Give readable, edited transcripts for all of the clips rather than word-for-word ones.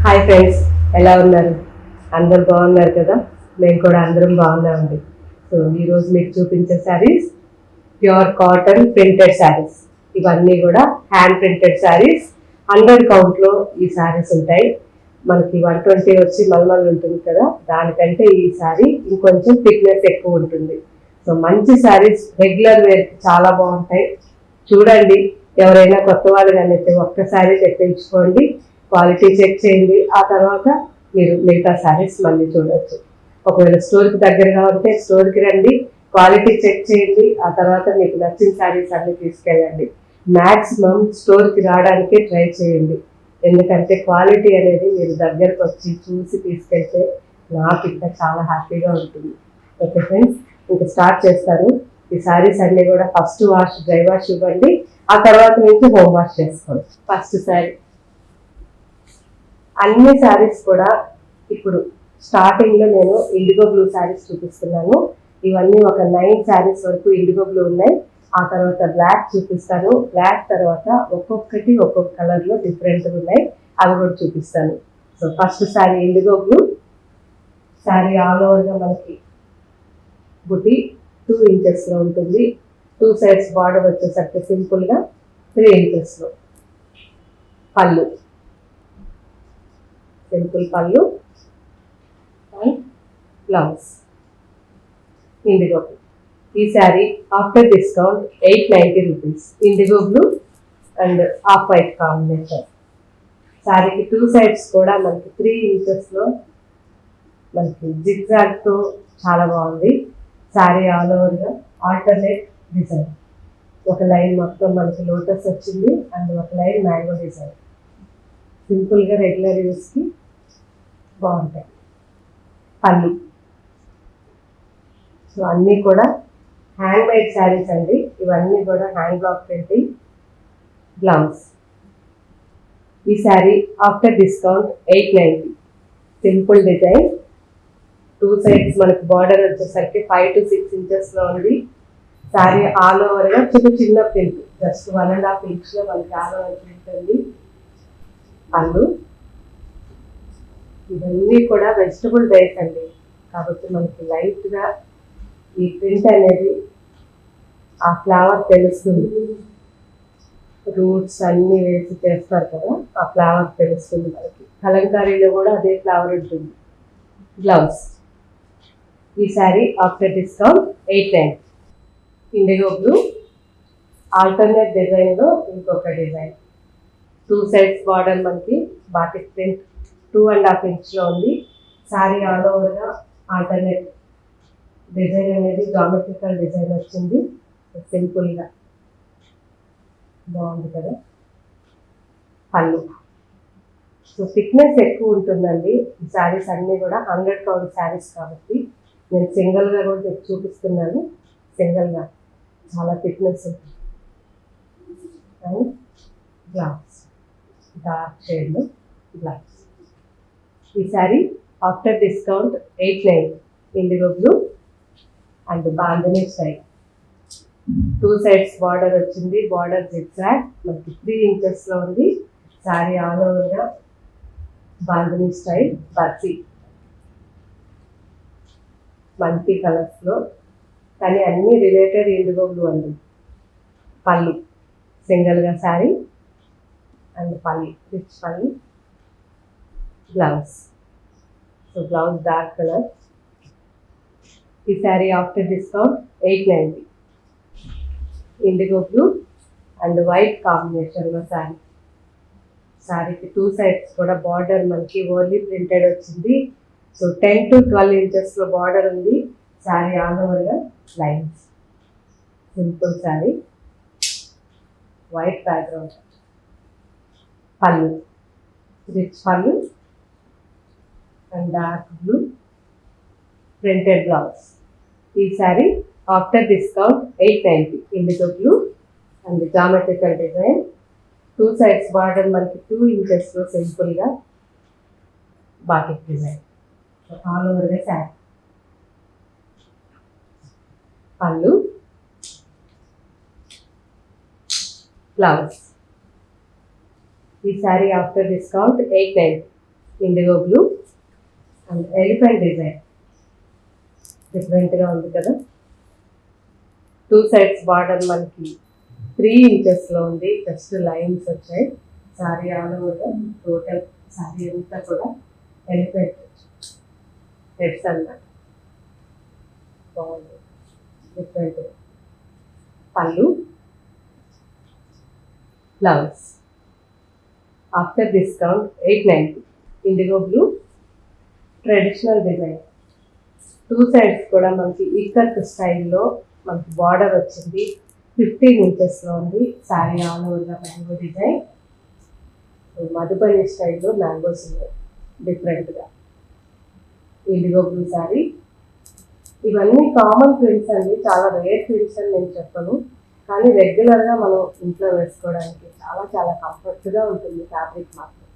Hi friends, ఎలా ఉన్నారు? అందరు బాగున్నారు కదా? మేము కూడా అందరం బాగున్నామండి. సో ఈరోజు మీకు చూపించే saris pure cotton printed saris. ఇవన్నీ కూడా హ్యాండ్ ప్రింటెడ్ శారీస్. 100 కౌంట్లో ఈ శారీస్ ఉంటాయి. మనకి 120 వచ్చి మల్మల్ ఉంటుంది కదా, దానికంటే ఈ శారీ ఇంకొంచెం థిక్నెస్ ఎక్కువ ఉంటుంది. సో మంచి శారీస్ రెగ్యులర్ వేర్కి చాలా బాగుంటాయి. చూడండి, ఎవరైనా కొత్త వాళ్ళు కానీ ఒక్కసారి తెప్పించుకోండి, క్వాలిటీ చెక్ చేయండి. ఆ తర్వాత మీరు మిగతా శారీస్ మళ్ళీ చూడవచ్చు. ఒకవేళ స్టోర్కి దగ్గరగా ఉంటే స్టోర్కి రండి, క్వాలిటీ చెక్ చేయండి. ఆ తర్వాత మీకు నచ్చిన శారీస్ అన్ని తీసుకెళ్ళండి. మ్యాక్సిమం స్టోర్కి రావడానికే ట్రై చేయండి, ఎందుకంటే క్వాలిటీ అనేది మీరు దగ్గరకు వచ్చి చూసి తీసుకెళ్తే నాకు ఇంకా చాలా హ్యాపీగా ఉంటుంది. ఓకే ఫ్రెండ్స్, ఇంకా స్టార్ట్ చేస్తాను. ఈ శారీస్ అన్నీ కూడా ఫస్ట్ వాష్, డ్రై వాష్ ఇవ్వండి. ఆ తర్వాత నుంచి హోమ్ వాష్ చేసుకోండి. ఫస్ట్ శారీ, అన్ని శారీస్ కూడా ఇప్పుడు స్టార్టింగ్లో నేను ఇండిగో బ్లూ శారీస్ చూపిస్తున్నాను. ఇవన్నీ ఒక 9 శారీస్ వరకు ఇండిగో బ్లూ ఉన్నాయి. ఆ తర్వాత బ్లాక్ చూపిస్తాను. బ్లాక్ తర్వాత ఒక్కొక్కటి ఒక్కొక్క కలర్లో డిఫరెంట్గా ఉన్నాయి, అవి కూడా చూపిస్తాను. So first sari IndiGo blue sari. All ఓవర్గా మనకి బుట్టి 2 ఇంచెస్లో ఉంటుంది. 2 సైడ్స్ బార్డర్ వచ్చేసరికి సింపుల్గా 3 ఇంచెస్లో. పళ్ళు సింపుల్ పళ్ళు అండ్ బ్లౌజ్ ఇండిగో బ్లూ. ఈ sari after discount 890 rupees. Indigo blue and off white combination. శారీకి 2 సైడ్స్ కూడా మనకి 3 ఇంచెస్లో మనకి జిగ్జాగ్తో చాలా బాగుంది. శారీ ఆల్ ఓవర్గా ఆల్టర్నేట్ డిజైన్. ఒక లైన్ మొత్తం మనకి లోటస్ వచ్చింది అండ్ ఒక లైన్ మ్యాంగో డిజైన్. సింపుల్గా రెగ్యులర్ యూస్కి బాగుంటాయి. పళ్ళు. సో అన్నీ కూడా హ్యాండ్ మేడ్ శారీస్ అండి, ఇవన్నీ కూడా హ్యాండ్ బ్లాక్ ప్రింటింగ్. బ్లౌజ్. ఈ sari after discount 890. Simple design. 2 sides మనకి బార్డర్ వచ్చేసరికి 5 to 6 ఇంచెస్లో ఉంది. శారీ ఆల్ ఓవర్గా చిన్న ప్రింట్, జస్ట్ 1.5 ఇంచ్లో మనకి ఆల్ ఓవర్ ప్రింట్ ఉంది. పళ్ళు. ఇవన్నీ కూడా వెజిటబుల్ డైస్ అండి, కాబట్టి మనకి లైట్గా ఈ ప్రింట్ అనేది ఆ ఫ్లవర్ తెలుస్తుంది. రూట్స్ అన్నీ వేసి చేస్తారు కదా, ఆ ఫ్లవర్ తెలుస్తుంది మనకి. కలంకారీలో కూడా అదే ఫ్లవర్ ఉంటుంది. బ్లౌజ్. ఈ sari after discount 890. Indigo blue alternate డిజైన్లో ఇంకొక డిజైన్. 2 సైడ్స్ బార్డర్ మనకి బాటిక్ ప్రింట్ 2.5 ఇంచ్లో ఉంది. శారీ ఆల్ ఓవర్గా ఆల్టర్నేట్ డిజైన్ అనేది జామెట్రికల్ డిజైన్ వచ్చింది. సింపుల్గా బాగుంది కదా. పళ్ళు. సో థిక్నెస్ ఎక్కువ ఉంటుందండి. ఈ శారీస్ అన్నీ కూడా 100 కౌంట్ శారీస్ కాబట్టి నేను సింగిల్గా కూడా మీకు చూపిస్తున్నాను. సింగిల్గా చాలా థిక్నెస్ ఉంటుంది. అండ్ బ్లౌజ్ డార్క్ షేడ్లో బ్లౌజ్. ఈ sari after discount 890. Indigo blue and bandhani style. 2 sides border వచ్చింది. బార్డర్ జిగ్జాగ్ మనకి 3 ఇంచెస్లో ఉంది. శారీ ఆల్ ఓవర్గా బాంధనీ స్టైల్ బర్సీ. మల్టీ కలర్స్లో, కానీ అన్నీ రిలేటెడ్ ఇండిగో బ్లూ అండి. పళ్ళు సింగిల్గా శారీ అండ్ పళ్ళు రిచ్ పళ్ళు. Blouse. So blouse dark colour. ఈ sari after discount 890. Indigo blue and white కాంబినేషన్లో శారీ. శారీకి 2 సైడ్స్ కూడా బార్డర్ మనకి ఓన్లీ ప్రింటెడ్ వచ్చింది. సో 10 to 12 ఇంచెస్లో బార్డర్ ఉంది. శారీ ఆల్ ఓవర్గా lines. Simple sari, white background. పళ్ళు రిచ్ పళ్ళు and dark blue printed blouse. ఈ sari after discount 890. Indigo blue and geometrical design. 2 sides border మనకి 2 ఇంచెస్లో సింపుల్గా బాటిక్ డిజైన్. ఆల్ ఓవర్గా శారీ. పళ్ళు. బ్లౌజ్. ఈ sari after discount 890. Indigo blue and elephant design. డిఫరెంట్గా ఉంది కదా. 2 sides బార్డర్ మనకి 3 inches ఉంది. జస్ట్ లైన్స్ వచ్చాయి. Sorry all over total sorry అంతా కూడా ఎలిఫెంట్ హెడ్స్ అన్నమాట. బాగుంది, డిఫరెంట్. పళ్ళు, blouse. After discount 890. Indigo blue traditional design. 2 sides కూడా మనకి ఇక్కత్ స్టైల్లో మనకి బార్డర్ వచ్చింది. 15 inches ఉంది. శారీ ఆల్ ఓవర్గా మ్యాంగో డిజైన్. మధుబని స్టైల్లో మ్యాంగోస్ ఉన్నాయి డిఫరెంట్గా. IndiGo blue sari. ఇవన్నీ కామన్ ప్రింట్స్ అండి, చాలా రేర్ ప్రింట్స్ అని నేను చెప్పను, కానీ రెగ్యులర్గా మనం ఇంట్లో వేసుకోవడానికి చాలా చాలా కంఫర్ట్గా ఉంటుంది ఫ్యాబ్రిక్ మాత్రం.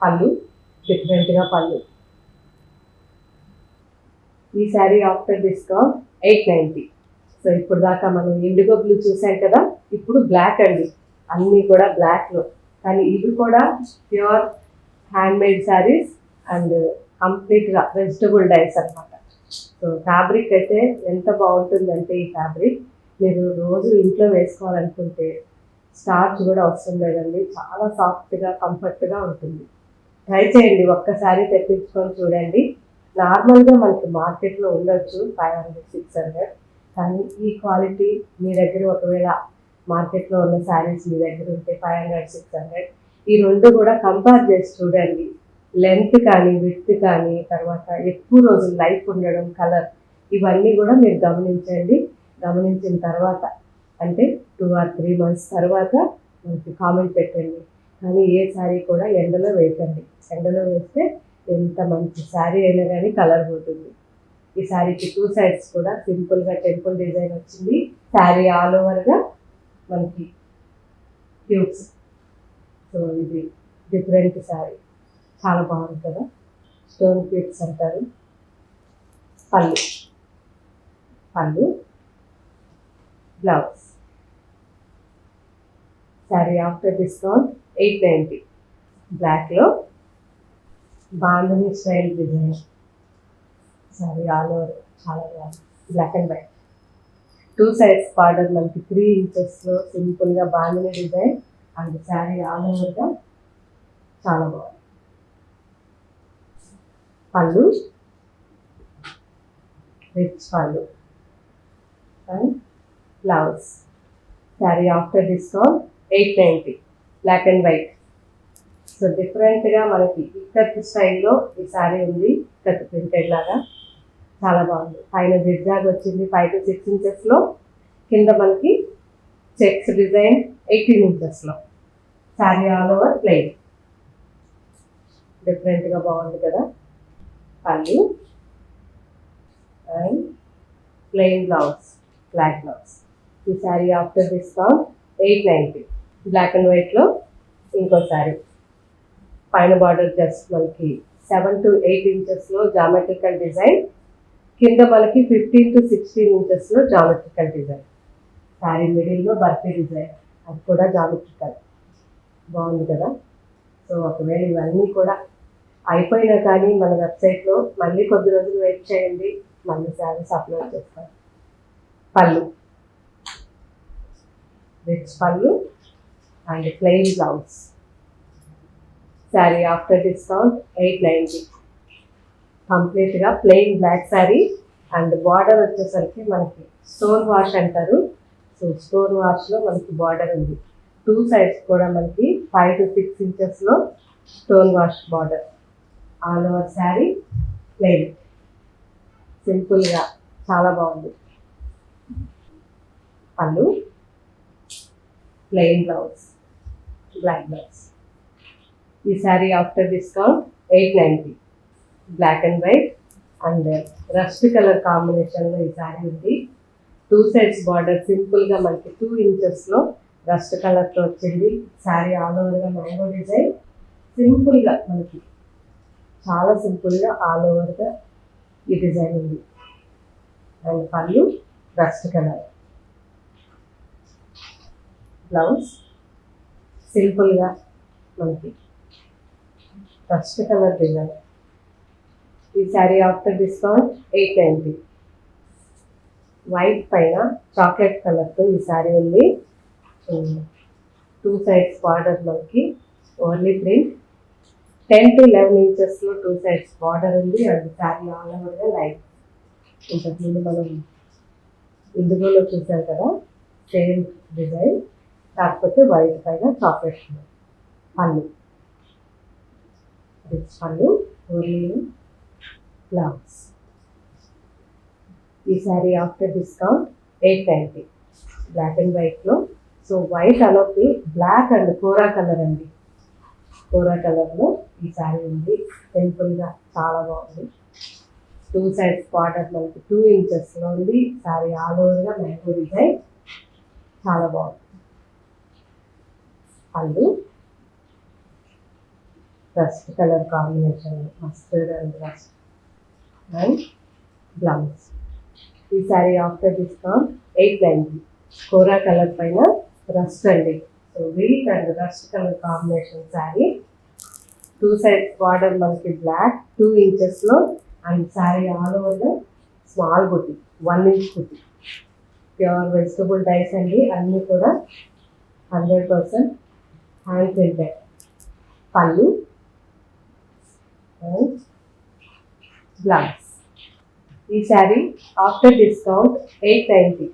పళ్ళు, డిఫరెంట్గా పళ్ళు. ఈ శారీ ఆఫ్టర్ డిస్కౌంట్ 890. సో ఇప్పుడు దాకా మనం ఇండిగో బ్లూ చూసాం కదా, ఇప్పుడు బ్లాక్ అండి. అన్నీ కూడా బ్లాక్లో, కానీ ఇవి కూడా ప్యూర్ హ్యాండ్మేడ్ శారీస్ అండ్ కంప్లీట్గా వెజిటబుల్ డైస్ అనమాట. సో ఫ్యాబ్రిక్ అయితే ఎంత బాగుంటుందంటే, ఈ ఫ్యాబ్రిక్ మీరు రోజు ఇంట్లో వేసుకోవాలనుకుంటే స్టార్చ్ కూడా అవసరం లేదండి. చాలా సాఫ్ట్గా కంఫర్ట్గా ఉంటుంది. ట్రై చేయండి, ఒక్కసారి తెప్పించుకొని చూడండి. నార్మల్గా మనకి మార్కెట్లో ఉండొచ్చు 500-600, కానీ ఈ క్వాలిటీ మీ దగ్గర ఒకవేళ మార్కెట్లో ఉన్న శారీస్ మీ దగ్గర ఉంటే 500-600, ఈ రెండు కూడా కంపేర్ చేసి చూడండి. లెంత్ కానీ విడ్త్ కానీ, తర్వాత ఎక్కువ రోజులు లైఫ్ ఉండడం, కలర్, ఇవన్నీ కూడా మీరు గమనించండి. గమనించిన తర్వాత అంటే 2 or 3 months తర్వాత మనకి కామెంట్ పెట్టండి. కానీ ఏ శారీ కూడా ఎండలో వేయకండి. ఎండలో వేస్తే ఎంత మంచి శారీ అయినా కానీ కలర్ పోతుంది. ఈ శారీకి 2 sides కూడా సింపుల్గా టెంపుల్ డిజైన్ వచ్చింది. శారీ ఆల్ ఓవర్గా మనకి క్యూబ్స్. సో ఇది డిఫరెంట్ శారీ, చాలా బాగుంది కదా. స్టోన్ క్యూబ్స్ అంటారు. పళ్ళు, పళ్ళు, బ్లౌజ్. Sari after discount 890. బ్లాక్లో bandhani style design. Sari all over చాలా బాగుంది. Black and white. 2 sides border మనకి 3 inchesలో సింపుల్గా bandhani design and sari all ఓవర్గా చాలా బాగుంది. పళ్ళు, రిచ్ పళ్ళు and blouse. Sari after discount 890. Black and white. So డిఫరెంట్గా మనకి ఇక్కత్ స్టైల్లో ఈ శారీ ఉంది. ఇక్కత్ ప్రింటెడ్ లాగా చాలా బాగుంది. పైన జిగ్జాగ్ వచ్చింది 5 to 6 inchesలో. కింద మనకి చెక్స్ డిజైన్ 18 inchesలో. Sari all over plain. డిఫరెంట్గా బాగుంది కదా. పళ్ళు and plain blouse, black blouse. ఈ sari after discount 890. Black and వైట్లో ఇంకో శారీ. పైన బార్డర్ జస్ట్ మనకి 7 to 8 inchesలో జామెట్రికల్ డిజైన్. కింద మనకి 15 to 16 inchesలో జామెట్రికల్ డిజైన్. శారీ మిడిల్లో బర్ఫీ డిజైన్, అది కూడా జామెట్రికల్. బాగుంది కదా. సో ఒకవేళ ఇవన్నీ కూడా అయిపోయినా కానీ మన వెబ్సైట్లో మళ్ళీ కొద్ది రోజులు వెయిట్ చేయండి, మళ్ళీ శారీస్ అప్లోడ్ చేస్తాం. పళ్ళు, రిచ్ పళ్ళు and plain blouse. Sari after discount 890. కంప్లీట్గా plain black sari and border వచ్చేసరికి మనకి స్టోన్ వాష్ అంటారు. సో స్టోన్ వాష్లో మనకి బార్డర్ ఉంది. 2 sides కూడా మనకి 5 to 6 inchesలో stone wash border. All over sari plain, సింపుల్గా చాలా బాగుంది. పళ్ళు, ప్లెయిన్ బ్లౌజ్, బ్లాక్ బ్లౌజ్. ఈ sari after discount 890. Black and white and rust colour కాంబినేషన్లో ఈ శారీ ఉంది. 2 sides బార్డర్ సింపుల్గా మనకి 2 inchesలో రస్ట్ కలర్తో వచ్చింది. శారీ ఆల్ ఓవర్గా మ్యాంగో డిజైన్. సింపుల్గా మనకి చాలా సింపుల్గా ఆల్ ఓవర్గా ఈ డిజైన్ ఉంది. అండ్ పళ్ళు రస్ట్ కలర్. బ్లౌజ్ సింపుల్గా మనకి ఫస్ట్ కలర్ డిజైన్. ఈ శారీ ఆఫ్టర్ డిస్కౌంట్ 890. వైట్ పైన చాక్లెట్ కలర్తో ఈ శారీ ఉంది. 2 సైడ్స్ బార్డర్ మనకి ఓన్లీ ప్రింట్. 10 to 11 ఇంచెస్లో 2 సైడ్స్ బార్డర్ ఉంది. అండ్ శారీ ఆల్ ఓవర్గా లైట్. ఇంతకుముందు మనం ఇందులో చూసాం కదా, సేమ్ డిజైన్, కాకపోతే వైట్ పైన చాక్లెట్ పళ్ళు. పళ్ళు ఓన్లీ బ్లౌజ్. ఈ sari after discount 890. Black and వైట్లో. సో వైట్ అలోకి బ్లాక్ అండ్ కోరా కలర్ అండి. కోరా కలర్లో ఈ శారీ ఉంది. సింపుల్గా చాలా బాగుంది. 2 సైడ్స్ బార్డర్ మనకి 2 ఇంచెస్లో ఉంది. శారీ ఆల్ ఓవర్గా మ్యాంగో డిజైన్ చాలా బాగుంది. పళ్ళు rust colour combination, mustard and rust. And blouse. ఈ శారీ ఆఫ్టర్ డిస్కౌంట్ 890. కోరా కలర్ పైన రస్ట్ అండి. So wheat and rust colour combination sari. 2 sides border మనకి బ్లాక్ 2 ఇంచెస్లో. అండ్ శారీ ఆల్ ఓవర్గా స్మాల్ బుట్టి, 1 ఇంచ్ బుట్టి. ప్యూర్ వెజిటబుల్ డైస్ అండి. అన్నీ కూడా 100% హ్యాండ్ ప్రింటెడ్. పళ్ళు అండ్ బ్లౌజ్. ఈ sari after discount 890.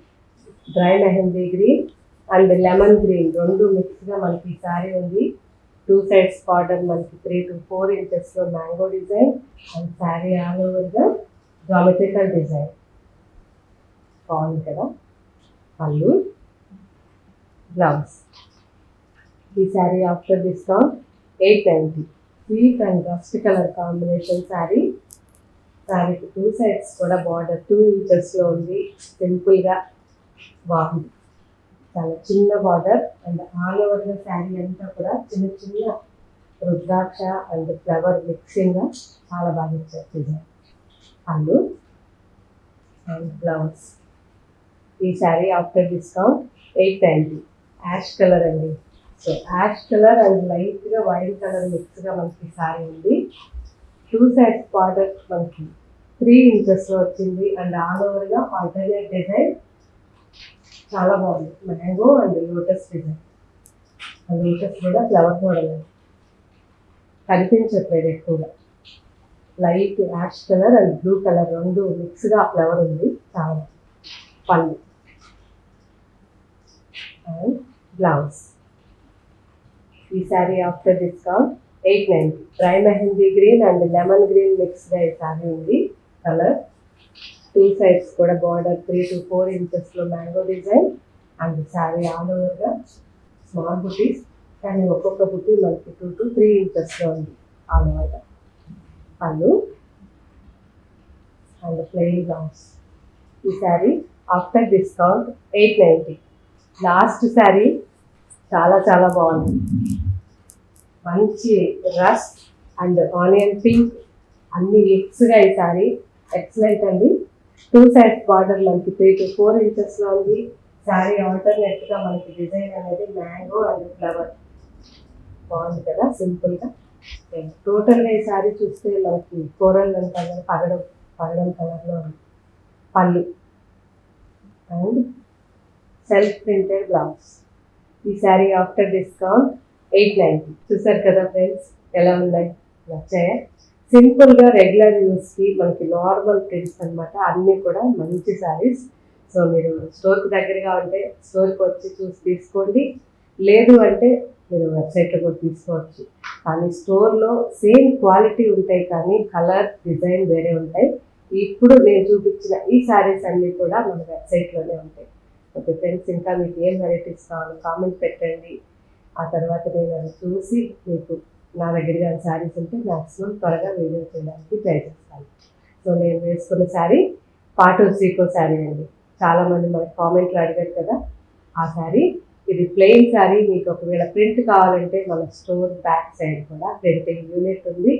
Dry mehndi green and lemon green రెండు మిక్స్గా మనకి ఈ శారీ ఉంది. 2 సైడ్స్ బార్డర్ మనకి 3 to 4 ఇంచెస్లో mango design. And sari all ఓవర్గా జామెట్రికల్ డిజైన్. బాగుంది కదా. పళ్ళు బ్లౌజ్. ఈ sari after discount 890. Sweet and rust colour combination sari. శారీకి 2 సైడ్స్ కూడా బార్డర్ 2 ఇంచెస్లో ఉంది. సింపుల్గా బాగుంది. చాలా చిన్న బార్డర్ అండ్ ఆల్ ఓవర్గా శారీ అంతా కూడా చిన్న చిన్న రుద్రాక్ష అండ్ ఫ్లవర్ మిక్సింగ్గా చాలా బాగా ఇచ్చారు డిజైన్. పళ్ళు అండ్ బ్లౌజ్. ఈ sari after discount 890. Ash colour అండి. సో యాష్ కలర్ అండ్ లైట్గా వైట్ కలర్ మిక్స్గా మనకి శారీ ఉంది. 2 సైడ్స్ బార్డర్ మనకి 3 ఇంచెస్లో వచ్చింది. అండ్ ఆల్ ఓవర్గా ఆల్టర్నేట్ డిజైన్ చాలా బాగుంది. Mango and lotus design. Lotus కూడా ఫ్లవర్ మోడల్ కనిపించట్లేదు ఎక్కువగా. Light ash colour and blue colour రెండు మిక్స్గా ఫ్లవర్ ఉంది. చాలా పళ్ళు అండ్ బ్లౌజ్. ఈ sari after discount 890. Dry mehndi green and lemon green మిక్స్గా ఈ శారీ ఉంది. కలర్ 2 సైడ్స్ కూడా బార్డర్ 3 to 4 ఇంచెస్లో mango design. And sari all ఓవర్గా స్మాల్ బుటీస్, కానీ ఒక్కొక్క బుటీ మనకి 2 to 3 ఇంచెస్లో ఉంది ఆల్ ఓవర్గా. పళ్ళు అండ్ ప్లెయిన్ బ్లౌజ్. ఈ sari after discount 890. Last sari చాలా చాలా బాగుంది. మంచి రస్ట్ అండ్ ఆనియన్ పింక్ అన్ని మిక్స్గా ఈ శారీ ఎక్సలెంట్ అండి. 2 సైడ్స్ బార్డర్ మనకి 3 to 4 ఇంచెస్లో ఉంది. శారీ ఆల్టర్నేట్గా మనకి డిజైన్ అనేది మ్యాంగో అండ్ ఫ్లవర్ బాగుంది కదా. సింపుల్గా టోటల్గా ఈ శారీ చూస్తే మనకి కోరల్ కలర్ పగడం కలర్లో ఉంది. పళ్ళు అండ్ సెల్ఫ్ ప్రింటెడ్ బ్లౌజ్. ఈ శారీ ఆఫ్టర్ డిస్కౌంట్ 890. చూసారు కదా ఫ్రెండ్స్, ఎలా ఉన్నాయి, నచ్చాయా? సింపుల్గా రెగ్యులర్ యూస్కి మనకి నార్మల్ ప్రింట్స్ అనమాట. అన్నీ కూడా మంచి శారీస్. సో మీరు స్టోర్కి దగ్గరగా ఉంటే స్టోర్కి వచ్చి చూసి తీసుకోండి. లేదు అంటే మీరు వెబ్సైట్లో కూడా తీసుకోవచ్చు. కానీ స్టోర్లో సేమ్ క్వాలిటీ ఉంటాయి, కానీ కలర్ డిజైన్ వేరే ఉంటాయి. ఇప్పుడు నేను చూపించిన ఈ శారీస్ అన్నీ కూడా మన వెబ్సైట్లోనే ఉంటాయి. ఓకే ఫ్రెండ్స్, ఇంకా మీకు ఏం వెరైటీస్ కావాలో కామెంట్ పెట్టండి. ఆ తర్వాత నేను అది చూసి మీకు నా దగ్గర శారీస్ ఉంటే మ్యాక్సిమం త్వరగా వీడియో చేయడానికి ట్రై చేస్తాను. సో నేను వేసుకున్న శారీ పాటు సీకో శారీ అండి. చాలామంది మనకి కామెంట్లో అడిగారు కదా ఆ శారీ. ఇది ప్లెయిన్ శారీ. మీకు ఒకవేళ ప్రింట్ కావాలంటే మన స్టోర్ బ్యాక్ సైడ్ కూడా ప్రింటింగ్ యూనిట్ ఉంది.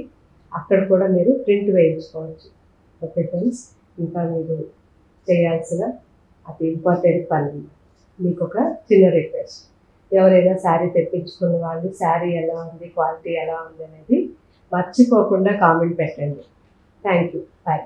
అక్కడ కూడా మీరు ప్రింట్ వేయించుకోవచ్చు. ఓకే ఫ్రెండ్స్, ఇంకా మీరు చేయాల్సిన అది ఇంపార్టెంట్ పని. మీకు ఒక చిన్న రిక్వెస్ట్, ఎవరైనా శారీ తెప్పించుకున్న వాళ్ళు శారీ ఎలా ఉంది, క్వాలిటీ ఎలా ఉంది అనేది మర్చిపోకుండా కామెంట్ పెట్టండి. Thank you. బాయ్.